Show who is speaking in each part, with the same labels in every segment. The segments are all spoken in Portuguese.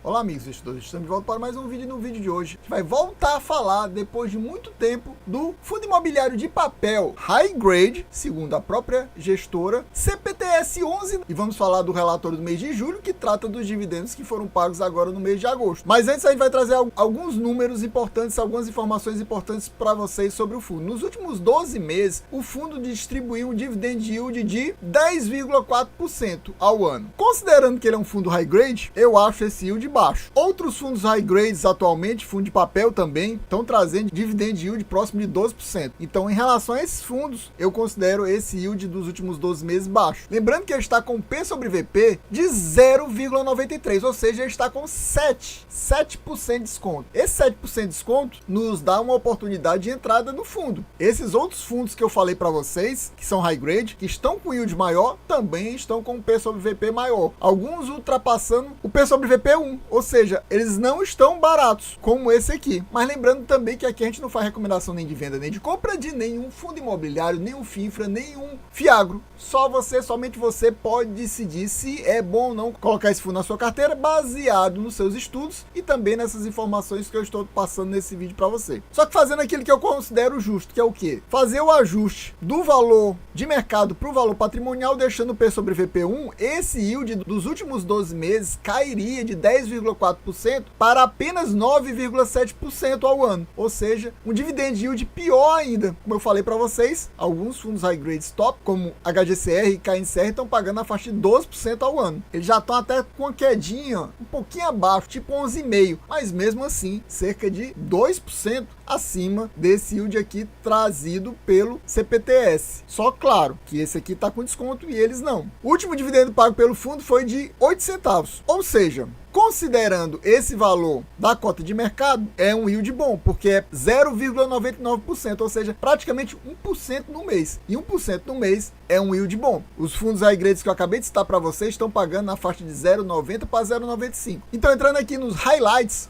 Speaker 1: Olá amigos investidores, estamos de volta para mais um vídeo. No vídeo de hoje a gente vai voltar a falar, depois de muito tempo, do fundo imobiliário de papel High Grade, segundo a própria gestora, CPTS11, e vamos falar do relatório do mês de julho, que trata dos dividendos que foram pagos agora no mês de agosto. Mas antes a gente vai trazer alguns números importantes, algumas informações importantes para vocês sobre o fundo. Nos últimos 12 meses, o fundo distribuiu um dividend yield de 10,4% ao ano. Considerando que ele é um fundo High Grade, eu acho esse yield baixo. Outros fundos high grades atualmente, fundo de papel também, estão trazendo dividend yield próximo de 12%. Então, em relação a esses fundos, eu considero esse yield dos últimos 12 meses baixo. Lembrando que ele está com P sobre VP de 0,93, ou seja, ele está com 7% de desconto. Esse 7% de desconto nos dá uma oportunidade de entrada no fundo. Esses outros fundos que eu falei para vocês, que são high grade, que estão com yield maior, também estão com P sobre VP maior. Alguns ultrapassando o P sobre VP 1. Ou seja, eles não estão baratos, como esse aqui. Mas lembrando também que aqui a gente não faz recomendação nem de venda, nem de compra de nenhum fundo imobiliário, nenhum FINFRA, nenhum FIAGRO. Somente você pode decidir se é bom ou não colocar esse fundo na sua carteira, baseado nos seus estudos e também nessas informações que eu estou passando nesse vídeo para você. Só que fazendo aquilo que eu considero justo, que é o quê? Fazer o ajuste do valor de mercado para o valor patrimonial, deixando o P sobre VP1, esse yield dos últimos 12 meses cairia de 10,4% para apenas 9,7% ao ano. Ou seja, um dividend yield pior ainda. Como eu falei para vocês, alguns fundos high grades top, como HGCR e KNCR, estão pagando a faixa de 12% ao ano. Eles já estão até com uma quedinha um pouquinho abaixo, tipo 11,5%, mas mesmo assim, cerca de 2% acima desse yield aqui trazido pelo CPTS. Só claro que esse aqui está com desconto e eles não. O último dividendo pago pelo fundo foi de 8 centavos. Ou seja, considerando esse valor da cota de mercado, é um yield bom, porque é 0,99%, ou seja, praticamente 1% no mês. E 1% no mês é um yield bom. Os fundos high grades que eu acabei de citar para vocês estão pagando na faixa de 0,90 para 0,95. Então, entrando aqui nos highlights,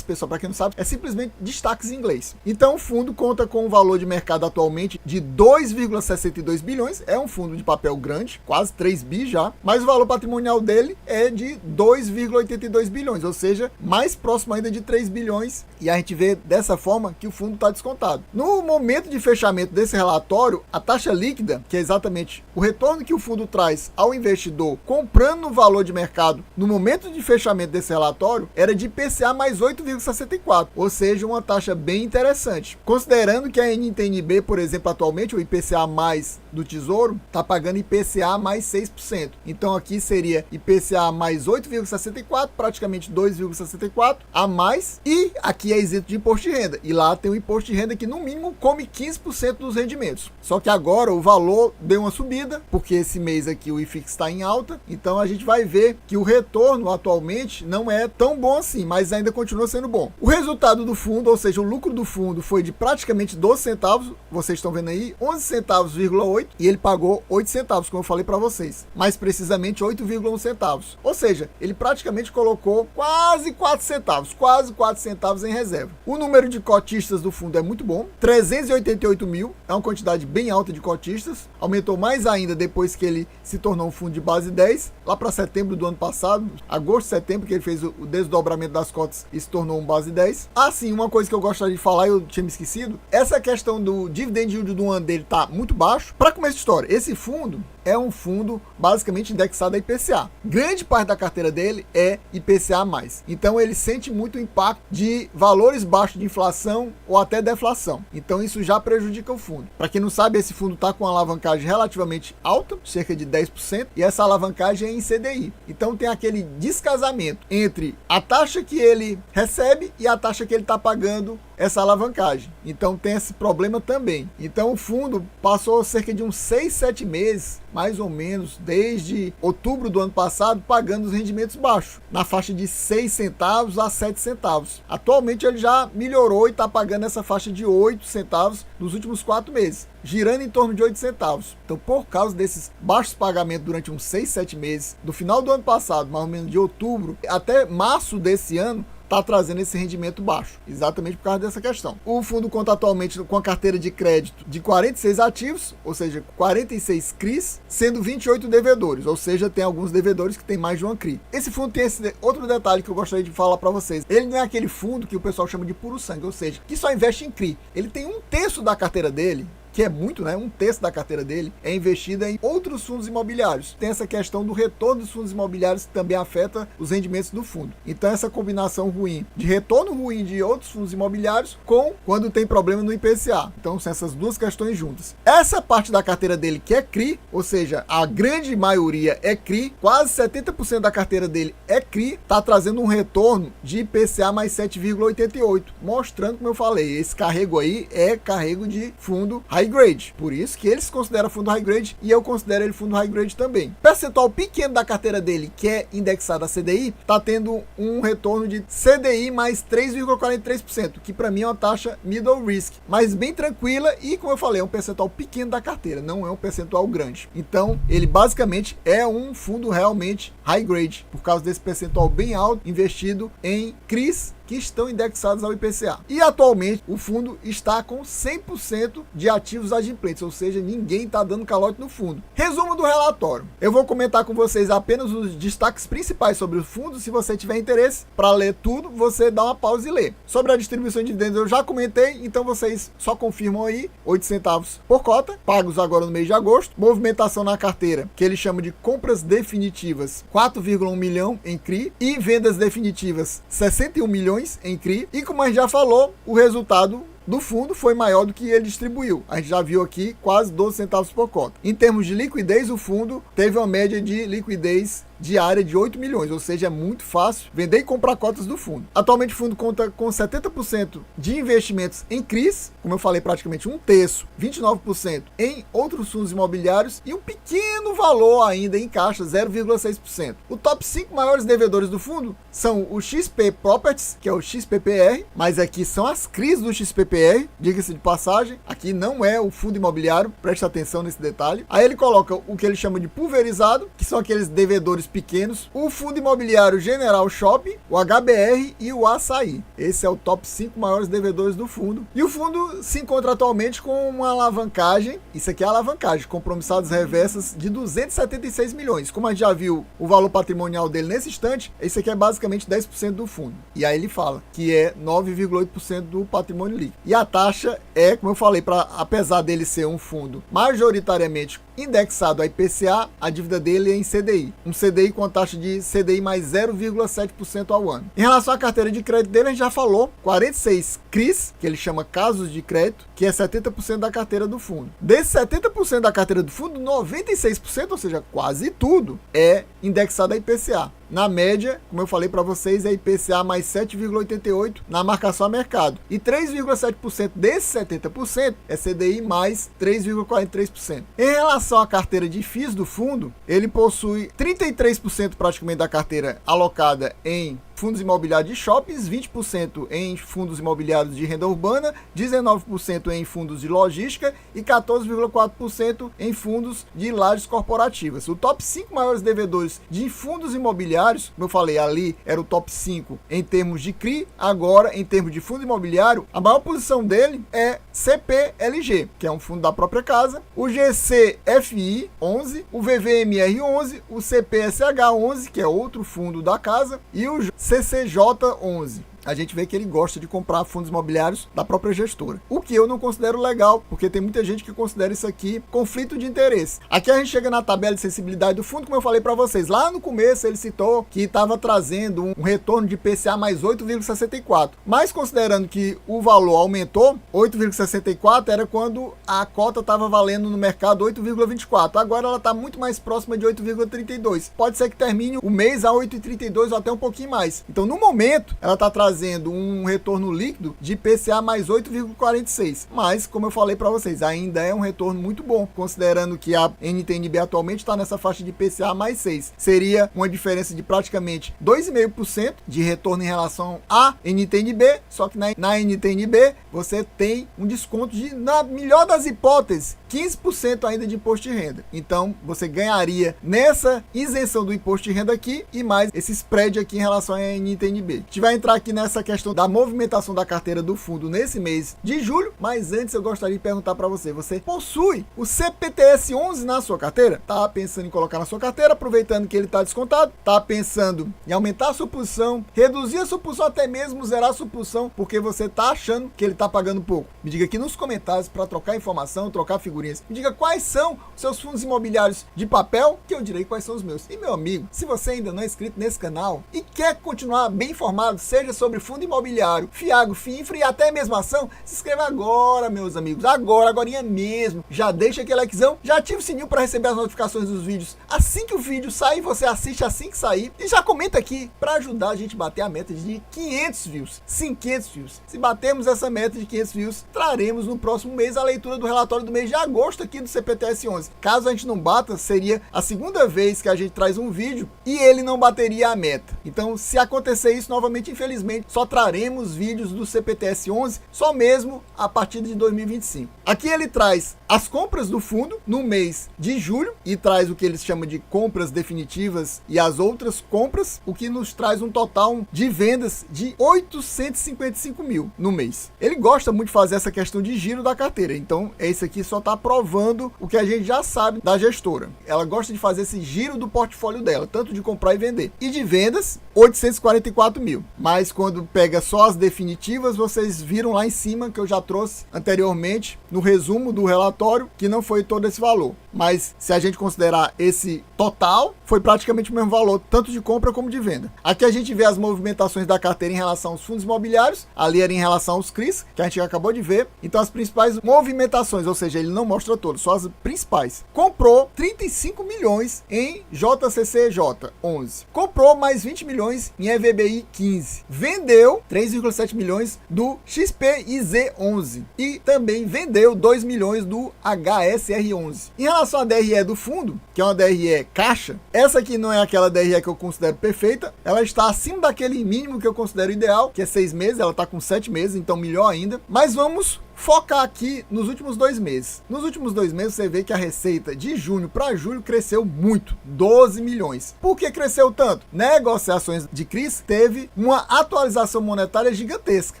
Speaker 1: pessoal, para quem não sabe, é simplesmente destaques em inglês. Então, o fundo conta com um valor de mercado atualmente de 2,62 bilhões, é um fundo de papel grande, quase 3 bi já, mas o valor patrimonial dele é de 2,82 bilhões, ou seja, mais próximo ainda de 3 bilhões, e a gente vê dessa forma que o fundo está descontado. No momento de fechamento desse relatório, a taxa líquida, que é exatamente o retorno que o fundo traz ao investidor comprando no valor de mercado no momento de fechamento desse relatório, era de IPCA mais 8,64, ou seja, uma taxa bem interessante. Considerando que a NTN-B, por exemplo, atualmente o IPCA mais do Tesouro está pagando IPCA mais 6%. Então aqui seria IPCA mais 8,64, praticamente 2,64 a mais, e aqui é isento de imposto de renda, e lá tem o imposto de renda que no mínimo come 15% dos rendimentos. Só que agora o valor deu uma subida, porque esse mês aqui o IFIX está em alta, então a gente vai ver que o retorno atualmente não é tão bom assim, mas ainda continua sendo bom. O resultado do fundo, ou seja, o lucro do fundo foi de praticamente 12 centavos, vocês estão vendo aí, 11 centavos,8, e ele pagou 8 centavos, como eu falei para vocês, mais precisamente 8,1 centavos. Ou seja, ele praticamente colocou quase 4 centavos em reserva. O número de cotistas do fundo é muito bom, 388 mil, é uma quantidade bem alta de cotistas, aumentou mais ainda depois que ele se tornou um fundo de base 10, lá para setembro do ano passado, agosto, setembro, que ele fez o desdobramento das cotas e se tornou um base 10. Sim, uma coisa que eu gostaria de falar, eu tinha me esquecido, essa questão do dividend yield do ano dele tá muito baixo. Para começar a história, esse fundo é um fundo basicamente indexado a IPCA. Grande parte da carteira dele é IPCA+. Então ele sente muito o impacto de valores baixos de inflação ou até deflação. Então isso já prejudica o fundo. Para quem não sabe, esse fundo está com uma alavancagem relativamente alta, cerca de 10%, e essa alavancagem é em CDI. Então tem aquele descasamento entre a taxa que ele recebe e a taxa que ele está pagando essa alavancagem. Então tem esse problema também. Então o fundo passou cerca de uns 6, 7 meses, mais ou menos, desde outubro do ano passado, pagando os rendimentos baixos, na faixa de 6 centavos a 7 centavos. Atualmente ele já melhorou e está pagando essa faixa de 8 centavos nos últimos 4 meses, girando em torno de 8 centavos. Então, por causa desses baixos pagamentos durante uns 6, 7 meses, do final do ano passado, mais ou menos de outubro até março desse ano, está trazendo esse rendimento baixo, exatamente por causa dessa questão. O fundo conta atualmente com a carteira de crédito de 46 ativos, ou seja, 46 CRIs, sendo 28 devedores, ou seja, tem alguns devedores que tem mais de uma CRI. Esse fundo tem esse outro detalhe que eu gostaria de falar para vocês. Ele não é aquele fundo que o pessoal chama de puro sangue, ou seja, que só investe em CRI. Ele tem 1/3 da carteira dele, que é muito, né? 1/3 da carteira dele é investida em outros fundos imobiliários. Tem essa questão do retorno dos fundos imobiliários que também afeta os rendimentos do fundo. Então essa combinação ruim de retorno ruim de outros fundos imobiliários com quando tem problema no IPCA. Então são essas duas questões juntas. Essa parte da carteira dele que é CRI, ou seja, a grande maioria é CRI, quase 70% da carteira dele é CRI, está trazendo um retorno de IPCA mais 7,88, mostrando, como eu falei, esse carrego aí é carrego de fundo high grade, por isso que eles consideram fundo high grade e eu considero ele fundo high grade também. Percentual pequeno da carteira dele, que é indexado a CDI, está tendo um retorno de CDI mais 3,43%, que para mim é uma taxa middle risk, mas bem tranquila e, como eu falei, é um percentual pequeno da carteira, não é um percentual grande. Então, ele basicamente é um fundo realmente high grade, por causa desse percentual bem alto investido em CRIs que estão indexados ao IPCA. E atualmente o fundo está com 100% de ativos adimplentes, ou seja, ninguém está dando calote no fundo. Resumo do relatório. Eu vou comentar com vocês apenas os destaques principais sobre o fundo. Se você tiver interesse para ler tudo, você dá uma pausa e lê. Sobre a distribuição de dividendos eu já comentei, então vocês só confirmam aí, 8 centavos por cota, pagos agora no mês de agosto. Movimentação na carteira, que ele chama de compras definitivas, 4,1 milhão em CRI e vendas definitivas, 61 milhões em CRI, e como a gente já falou, o resultado do fundo foi maior do que ele distribuiu. A gente já viu aqui quase 12 centavos por cota. Em termos de liquidez, o fundo teve uma média de liquidez diária de 8 milhões, ou seja, é muito fácil vender e comprar cotas do fundo. Atualmente o fundo conta com 70% de investimentos em CRIs, como eu falei, praticamente 1/3, 29% em outros fundos imobiliários e um pequeno valor ainda em caixa, 0,6%. O top 5 maiores devedores do fundo são o XP Properties, que é o XPPR, mas aqui são as CRIs do XPPR, diga-se de passagem, aqui não é o fundo imobiliário, preste atenção nesse detalhe. Aí ele coloca o que ele chama de pulverizado, que são aqueles devedores pequenos, o fundo imobiliário General Shopping, o HBR e o Açaí. Esse é o top 5 maiores devedores do fundo. E o fundo se encontra atualmente com uma alavancagem, isso aqui é a alavancagem, compromissados reversas de 276 milhões. Como a gente já viu o valor patrimonial dele nesse instante, esse aqui é basicamente 10% do fundo. E aí ele fala que é 9,8% do patrimônio líquido. E a taxa é, como eu falei, apesar dele ser um fundo majoritariamente indexado a IPCA, a dívida dele é em CDI. Um CDI com a taxa de CDI mais 0,7% ao ano. Em relação à carteira de crédito dele, a gente já falou, 46 CRIs, que ele chama casos de crédito, que é 70% da carteira do fundo. Desse 70% da carteira do fundo, 96%, ou seja, quase tudo, é indexado a IPCA. Na média, como eu falei para vocês, é IPCA mais 7,88 na marcação a mercado. E 3,7% desses 70% é CDI mais 3,43%. Em relação à carteira de FIIs do fundo, ele possui 33% praticamente da carteira alocada em fundos imobiliários de shoppings, 20% em fundos imobiliários de renda urbana, 19% em fundos de logística e 14,4% em fundos de lajes corporativas. O top 5 maiores devedores de fundos imobiliários, como eu falei, ali era o top 5 em termos de CRI, agora em termos de fundo imobiliário, a maior posição dele é CPLG, que é um fundo da própria casa, o GCFI 11, o VVMR 11, o CPSH 11, que é outro fundo da casa, e o CCJ 11. A gente vê que ele gosta de comprar fundos imobiliários da própria gestora. O que eu não considero legal, porque tem muita gente que considera isso aqui conflito de interesse. Aqui a gente chega na tabela de sensibilidade do fundo, como eu falei para vocês. Lá no começo ele citou que estava trazendo um retorno de IPCA mais 8,64. Mas considerando que o valor aumentou, 8,64 era quando a cota estava valendo no mercado 8,24. Agora ela está muito mais próxima de 8,32. Pode ser que termine o mês a 8,32 ou até um pouquinho mais. Então no momento ela está trazendo um retorno líquido de IPCA mais 8,46. Mas, como eu falei para vocês, ainda é um retorno muito bom, considerando que a NTNB atualmente está nessa faixa de IPCA mais 6. Seria uma diferença de praticamente 2,5% de retorno em relação à NTNB, só que na NTNB você tem um desconto de, na melhor das hipóteses, 15% ainda de imposto de renda. Então, você ganharia nessa isenção do imposto de renda aqui e mais esse spread aqui em relação à NTN-B. A gente vai entrar aqui nessa questão da movimentação da carteira do fundo nesse mês de julho, mas antes eu gostaria de perguntar para você, você possui o CPTS 11 na sua carteira? Tá pensando em colocar na sua carteira, aproveitando que ele está descontado? Tá pensando em aumentar a sua posição, reduzir a sua posição, até mesmo zerar a sua posição, porque você tá achando que ele tá pagando pouco? Me diga aqui nos comentários para trocar informação, trocar figurinhas. Me diga quais são os seus fundos imobiliários de papel, que eu direi quais são os meus. E meu amigo, se você ainda não é inscrito nesse canal e quer continuar bem informado, seja sobre fundo imobiliário, Fiagro, FINFRA e até mesmo ação, se inscreva agora, meus amigos, agorinha mesmo. Já deixa aquele likezão, já ativa o sininho para receber as notificações dos vídeos assim que o vídeo sair, você assiste assim que sair e já comenta aqui para ajudar a gente a bater a meta de 500 views. Sim, 500 views. Se batermos essa meta de 500 views, traremos no próximo mês a leitura do relatório do mês de agosto aqui do CPTS 11. Caso a gente não bata, seria a segunda vez que a gente traz um vídeo e ele não bateria a meta. Então, se acontecer isso novamente, infelizmente, só traremos vídeos do CPTS 11 só mesmo a partir de 2025. Aqui ele traz as compras do fundo no mês de julho e traz o que eles chamam de compras definitivas e as outras compras, o que nos traz um total de vendas de 855 mil no mês. Ele gosta muito de fazer essa questão de giro da carteira, então esse aqui só está provando o que a gente já sabe da gestora. Ela gosta de fazer esse giro do portfólio dela, tanto de comprar e vender. E de vendas, 844 mil. Mas quando pega só as definitivas, vocês viram lá em cima que eu já trouxe anteriormente no resumo do relatório que não foi todo esse valor. Mas se a gente considerar esse total, foi praticamente o mesmo valor, tanto de compra como de venda. Aqui a gente vê as movimentações da carteira em relação aos fundos imobiliários, ali era em relação aos CRIs, que a gente acabou de ver. Então as principais movimentações, ou seja, ele não mostra todos, só as principais. Comprou 35 milhões em JCCJ 11. Comprou mais 20 milhões em EVBI 15. Vendeu 3,7 milhões do XPIZ 11. E também vendeu 2 milhões do HSR 11. Em relação à DRE do fundo, que é uma DRE caixa, essa aqui não é aquela DRE que eu considero perfeita, ela está acima daquele mínimo que eu considero ideal, que é 6 meses, ela está com 7 meses, então melhor ainda. Mas vamos focar aqui nos últimos 2 meses. Nos últimos 2 meses você vê que a receita de junho para julho cresceu muito, 12 milhões. Por que cresceu tanto? Negociações de CRIs teve uma atualização monetária gigantesca.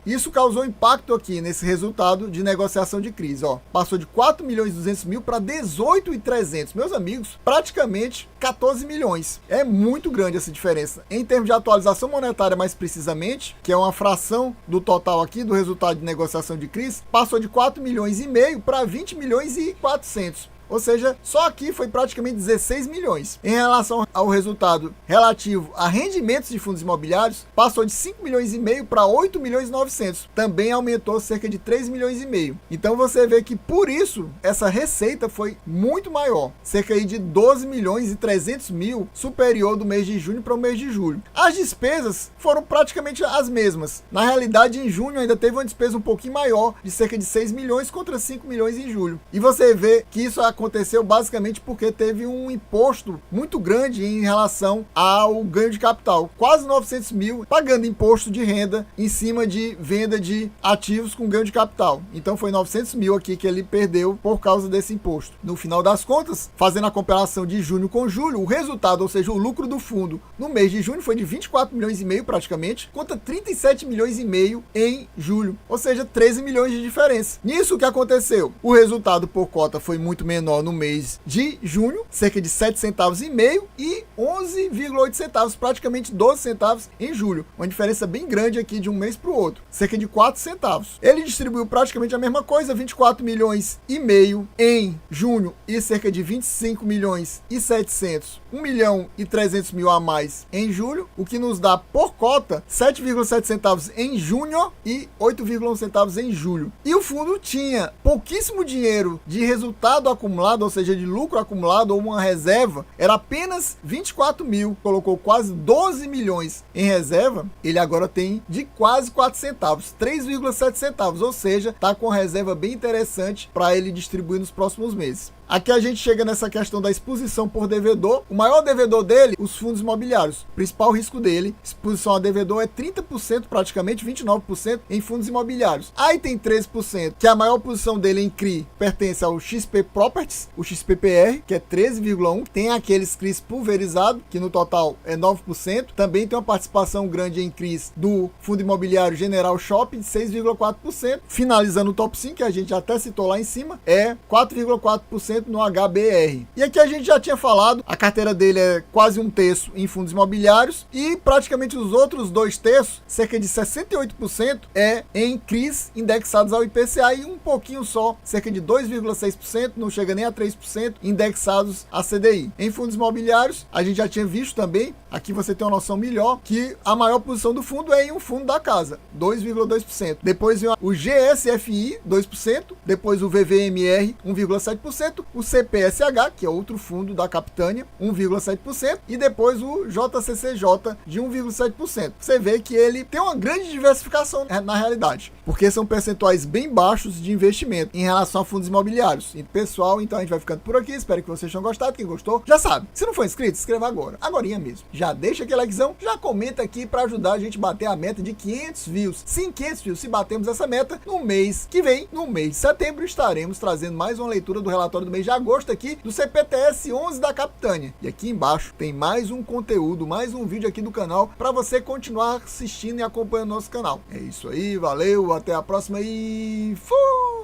Speaker 1: Isso causou impacto aqui nesse resultado de negociação de CRIs. Ó, passou de 4 milhões e 200 mil para 18,300. Meus amigos, praticamente 14 milhões. É muito grande essa diferença. Em termos de atualização monetária, mais precisamente, que é uma fração do total aqui do resultado de negociação de CRIs, passou de 4 milhões e meio para 20 milhões e 400. Ou seja, só aqui foi praticamente 16 milhões. Em relação ao resultado relativo a rendimentos de fundos imobiliários, passou de 5 milhões e meio para 8 milhões e 900. Também aumentou cerca de 3 milhões e meio. Então você vê que por isso essa receita foi muito maior, cerca aí de 12 milhões e 300 mil superior do mês de junho para o mês de julho. As despesas foram praticamente as mesmas. Na realidade, em junho ainda teve uma despesa um pouquinho maior, de cerca de 6 milhões contra 5 milhões em julho. E você vê que isso aconteceu basicamente porque teve um imposto muito grande em relação ao ganho de capital. Quase 900 mil pagando imposto de renda em cima de venda de ativos com ganho de capital. Então foi 900 mil aqui que ele perdeu por causa desse imposto. No final das contas, fazendo a comparação de junho com julho, o resultado, ou seja, o lucro do fundo no mês de junho foi de 24 milhões e meio praticamente, contra 37 milhões e meio em julho. Ou seja, 13 milhões de diferença. Nisso o que aconteceu? O resultado por cota foi muito menor no mês de junho, cerca de 7 centavos e meio e 11,8 centavos, praticamente 12 centavos em julho. Uma diferença bem grande aqui de um mês para o outro, cerca de 4 centavos. Ele distribuiu praticamente a mesma coisa, 24 milhões e meio em junho e cerca de 25 milhões e 700, 1 milhão e 300 mil a mais em julho, o que nos dá por cota 7,7 centavos em junho e 8,1 centavos em julho. E o fundo tinha pouquíssimo dinheiro de resultado acumulado acumulado, ou seja, de lucro acumulado ou uma reserva, era apenas 24 mil, colocou quase 12 milhões em reserva, ele agora tem de quase 4 centavos, 3,7 centavos, ou seja, está com uma reserva bem interessante para ele distribuir nos próximos meses. Aqui a gente chega nessa questão da exposição por devedor. O maior devedor dele, os fundos imobiliários. O principal risco dele, exposição a devedor, é 30%, praticamente 29% em fundos imobiliários. Aí tem 13%, que a maior posição dele em CRI pertence ao XP Properties, o XPPR, que é 13,1%. Tem aqueles CRIs pulverizados, que no total é 9%. Também tem uma participação grande em CRIs do fundo imobiliário General Shopping, de 6,4%. Finalizando o top 5, que a gente até citou lá em cima, é 4,4% no HBR. E aqui a gente já tinha falado, a carteira dele é quase 1/3 em fundos imobiliários e praticamente os outros 2/3, cerca de 68%, é em CRIs indexados ao IPCA e um pouquinho só, cerca de 2,6%, não chega nem a 3%, indexados a CDI. Em fundos imobiliários, a gente já tinha visto também, aqui você tem uma noção melhor, que a maior posição do fundo é em um fundo da casa, 2,2%. Depois vem o GSFI, 2%, depois o VVMR, 1,7%, o CPSH, que é outro fundo da Capitânia, 1,7%, e depois o JCCJ, de 1,7%. Você vê que ele tem uma grande diversificação na realidade, porque são percentuais bem baixos de investimento em relação a fundos imobiliários. E pessoal, então a gente vai ficando por aqui, espero que vocês tenham gostado. Quem gostou, já sabe, se não for inscrito, se inscreva agora, agorinha mesmo. Já deixa aquele likezão, já comenta aqui para ajudar a gente a bater a meta de 500 views. Sim, 500 views, se batermos essa meta, no mês que vem, no mês de setembro, estaremos trazendo mais uma leitura do relatório do mês de agosto aqui do CPTS 11 da Capitânia. E aqui embaixo tem mais um conteúdo, mais um vídeo aqui do canal para você continuar assistindo e acompanhando nosso canal. É isso aí, valeu, até a próxima e fui!